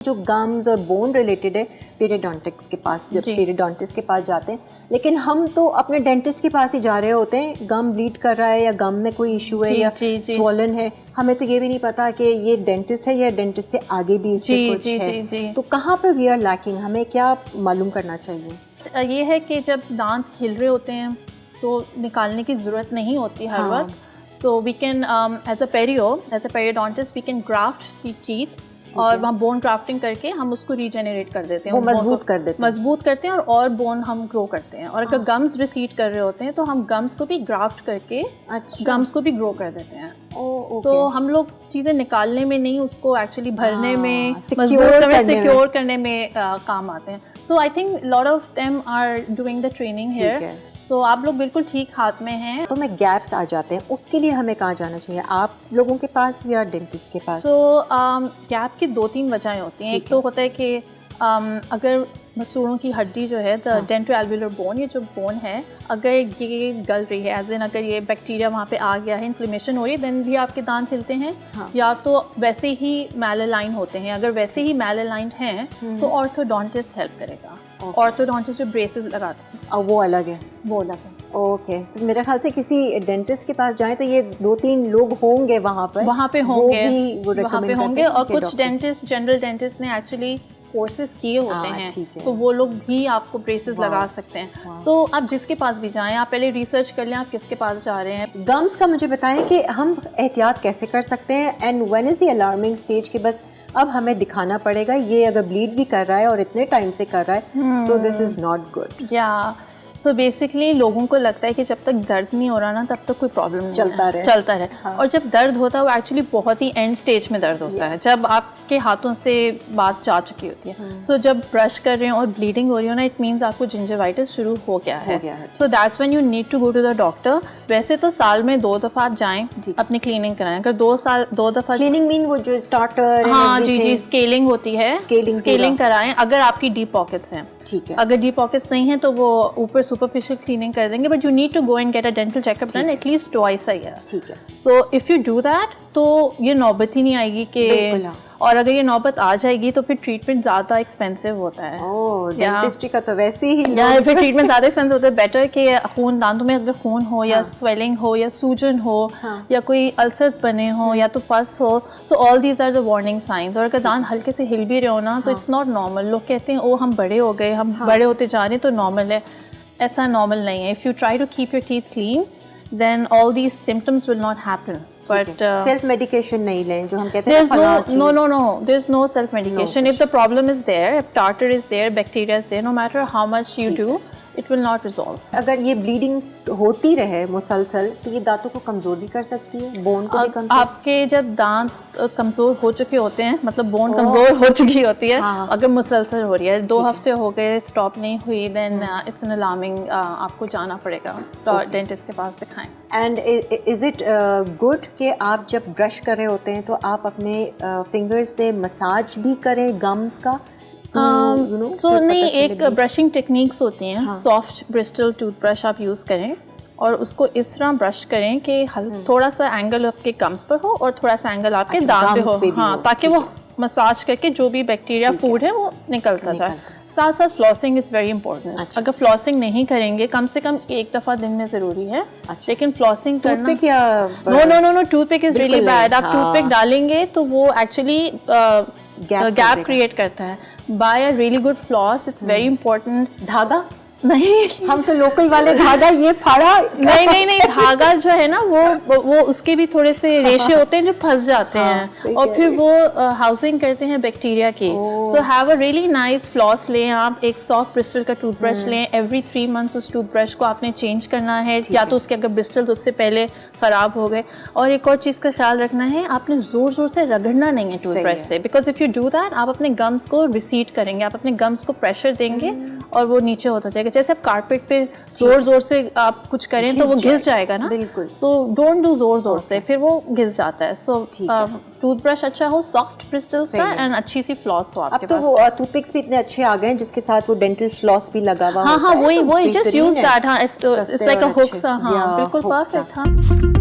जो गम्स और bone related है पीरियडोंटिक्स के पास, जब पीरियडोंटिस्ट के पास जाते हैं, लेकिन हम तो अपने डेंटिस्ट के पास ही जा रहे होते हैं, गम ब्लीड कर रहा है या गम में कोई इशू है या स्वॉलन है, हमें तो ये भी नहीं पता कि ये डेंटिस्ट है या डेंटिस्ट से आगे भी इससे कुछ है। तो कहाँ पर वी आर लैकिंग, हमें क्या मालूम करना चाहिए? ये है कि जब दांत हिल रहे होते हैं तो निकालने की ज़रूरत नहीं होती हर वक्त। So we can as a periodontist we can graft the teeth और वहाँ बोन ग्राफ्टिंग करके हम उसको रीजेनरेट कर देते हैं, वो मजबूत करते हैं और बोन हम ग्रो करते हैं। और अगर गम्स रिसीड कर रहे होते हैं तो हम गम्स को भी ग्राफ्ट करके गम्स को भी ग्रो कर देते हैं। सो हम लोग चीज़ें निकालने में नहीं, उसको एक्चुअली भरने में, सिक्योर करने में काम आते हैं। So I think lot of them are doing the training here. So आप लोग बिल्कुल ठीक हाथ में हैं। तो मैं गैप्स आ जाते हैं, उसके लिए हमें कहाँ जाना चाहिए, आप लोगों के पास या डेंटिस्ट के पास? सो गैप की 2-3 वजहें होती हैं। एक तो होता है कि अगर मसूड़ों की हड्डी जो है, द डेंटो-एल्वियोलर बोन, ये जो बोन है, अगर ये गल रही है, एज इन अगर ये बैक्टीरिया वहाँ पे आ गया है, इन्फ्लेमेशन हो रही है, देन भी आपके दांत हिलते हैं। या तो वैसे ही मैलअलाइन होते हैं, अगर वैसे ही मैलअलाइंड हैं तो ऑर्थोडोंटिस्ट हेल्प करेगा। ऑर्थोडोंटिस्ट जो ब्रेसेस लगाते हैं, अब वो अलग है। ओके, तो मेरे ख्याल से किसी डेंटिस्ट के पास जाएं तो ये 2-3 लोग होंगे वहाँ पे होंगे। और कुछ डेंटिस्ट, जनरल डेंटिस्ट ने एक्चुअली कोर्सेज किए होते हैं, तो वो लोग भी आपको ब्रेसेस लगा सकते हैं। सो आप जिसके पास भी जाएं, आप पहले रिसर्च कर लें आप किसके पास जा रहे हैं। गम्स का मुझे बताएं कि हम एहतियात कैसे कर सकते हैं, and when is the alarming stage कि बस अब हमें दिखाना पड़ेगा, ये अगर ब्लीड भी कर रहा है और इतने टाइम से कर रहा है, so this is not good. So basically लोगों को लगता है कि जब तक दर्द नहीं हो रहा ना तब तक कोई प्रॉब्लम नहीं चलता रहे। और जब दर्द होता है वो एक्चुअली बहुत ही एंड स्टेज में दर्द होता है, जब आपके हाथों से बात जा चुकी होती है। सो जब ब्रश कर रहे हो और ब्लीडिंग हो रही हो ना, इट मीन्स आपको जिंजवाइटिस शुरू हो गया है। So that's when you need to go to the doctor. वैसे तो साल में 2 दफ़ा आप जाएं, अपनी क्लीनिंग कराएं। अगर 2 दफ़ा क्लीनिंग मीन वो जो टाटर, जी स्केलिंग होती है, स्केलिंग कराएं। अगर आपकी डीप पॉकेट्स हैं, ठीक है, अगर डीप पॉकेट्स नहीं है तो वो ऊपर सुपरफिशियल क्लीनिंग कर देंगे, but you need to go and get a dental checkup done at least twice a year. ठीक है। So if you do that तो ये नौबत ही नहीं आएगी कि, और अगर ये नौबत आ जाएगी तो फिर ट्रीटमेंट ज़्यादा एक्सपेंसिव होता है। डेंटिस्ट्री का तो वैसे ही फिर ट्रीटमेंट ज़्यादा एक्सपेंसिव होता है। बेटर कि खून, दांतों में अगर खून हो या स्वेलिंग हो या सूजन हो या कोई अल्सर्स बने हो या तो पस हो, so all these are the warning signs. और अगर दांत हल्के से हिल भी रहे हो ना, तो इट्स नॉट नॉर्मल। लोग कहते हैं ओ हम बड़े हो गए, हम बड़े होते जा रहे हैं तो नॉर्मल है। ऐसा नॉर्मल नहीं है। If you try to keep your teeth clean then all these symptoms will not happen. But self medication नहीं लें, जो हम कहते हैं no, there's no self medication. If the problem is there, if tartar is there, bacteria is there, no matter how much you do, it will not resolve. अगर ये bleeding होती रहे मुसलसल तो ये दांतों को कमज़ोर भी कर सकती है, बोन को भी कमज़ोर। आपके जब दांत कमज़ोर हो चुके होते हैं, मतलब बोन कमज़ोर हो चुकी होती है, अगर मुसलसल हो रही है, 2 हफ्ते हो गए स्टॉप नहीं हुई, देन इट्स एन अलार्मिंग, आपको जाना पड़ेगा डेंटिस्ट के पास दिखाएं। एंड इज़ इट गुड कि आप जब ब्रश कर रहे होते हैं तो आप अपने फिंगर्स से मसाज भी करें गम्स का? नहीं, एक ब्रशिंग टेक्निक्स होती हैं। सॉफ्ट ब्रिस्टल टूथब्रश आप यूज़ करें और उसको इस तरह ब्रश करें कि थोड़ा सा एंगल आपके गम्स पर हो और थोड़ा सा एंगल आपके दांत पे हो, ताकि वो मसाज करके जो भी बैक्टीरिया फूड है वो निकलता जाए। साथ साथ फ्लॉसिंग इज़ वेरी इंपॉर्टेंट। अगर फ्लॉसिंग नहीं करेंगे, कम से कम 1 दफ़ा दिन में ज़रूरी है। लेकिन फ्लॉसिंग करना no toothpick is really bad. आप टूथपिक डालेंगे तो वो एक्चुअली गैप क्रिएट करता है। Buy a really good floss, it's very important. धागा नहीं, हम तो लोकल वाले धागा ये फाड़ा नहीं धागा जो है ना वो उसके भी थोड़े से रेशे होते हैं जो फंस जाते हैं और फिर वो हाउसिंग करते हैं बैक्टीरिया की। So have a really nice floss लें आप। एक सॉफ्ट ब्रिस्टल का टूथब्रश लें। एवरी 3 मंथ्स उस टूथब्रश को आपने चेंज करना है, या तो उसके अगर ब्रिस्टल्स उससे पहले ख़राब हो गए। और एक और चीज़ का ख्याल रखना है, आपने ज़ोर ज़ोर से रगड़ना नहीं है टूथब्रश से, because if you do that आप अपने गम्स को रिसीड करेंगे, आप अपने गम्स को प्रेशर देंगे और वो नीचे होता जाएगा। जैसे आप कारपेट पे जोर से आप कुछ करें तो वो घिस जाएगा ना, बिल्कुल। सो डोंट डू जोर से, फिर वो घिस जाता है। सो टूथब्रश अच्छा हो, सॉफ्ट ब्रिस्टल्स का, एंड अच्छी सी फ्लॉस हो आपके पास। अब तो वो टूथपिक्स भी इतने अच्छे आ गए हैं जिसके साथ वो डेंटल फ्लॉस भी लगा हुआ होता है। वही just use that. It's like a hook. बिल्कुल परफेक्ट।